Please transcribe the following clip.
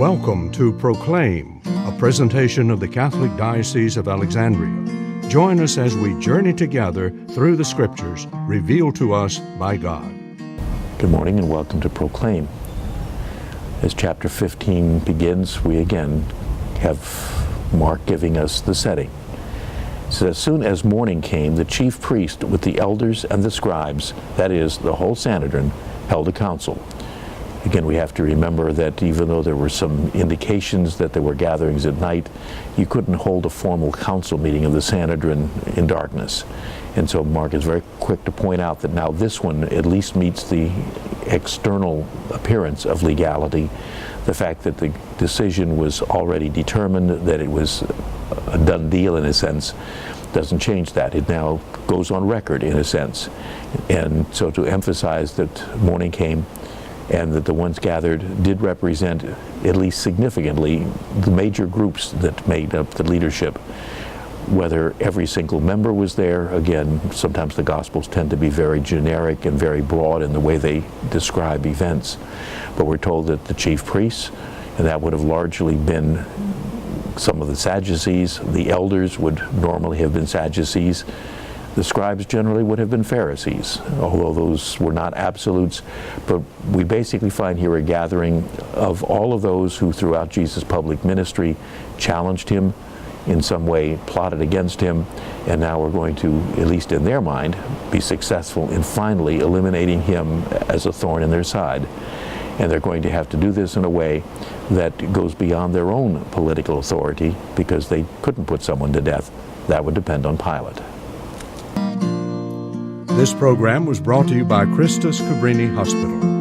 Welcome to Proclaim, a presentation of the Catholic Diocese of Alexandria. Join us as we journey together through the Scriptures revealed to us by God. Good morning and welcome to Proclaim. As chapter 15 begins, we again have Mark giving us the setting. So as soon as morning came, the chief priest with the elders and the scribes, that is, the whole Sanhedrin, held a council. Again, we have to remember that even though there were some indications that there were gatherings at night, you couldn't hold a formal council meeting of the Sanhedrin in darkness. And so Mark is very quick to point out that now this one at least meets the external appearance of legality. The fact that the decision was already determined, that it was a done deal in a sense, doesn't change that. It now goes on record in a sense. And so to emphasize that morning came and that the ones gathered did represent, at least significantly, the major groups that made up the leadership. Whether every single member was there, again, sometimes the Gospels tend to be very generic and very broad in the way they describe events. But we're told that the chief priests, and that would have largely been some of the Sadducees, the elders would normally have been Sadducees, the scribes generally would have been Pharisees, although those were not absolutes. But we basically find here a gathering of all of those who throughout Jesus' public ministry challenged him, in some way plotted against him, and now we're going to, at least in their mind, be successful in finally eliminating him as a thorn in their side. And they're going to have to do this in a way that goes beyond their own political authority, because they couldn't put someone to death. That would depend on Pilate. This program was brought to you by Christus Cabrini Hospital.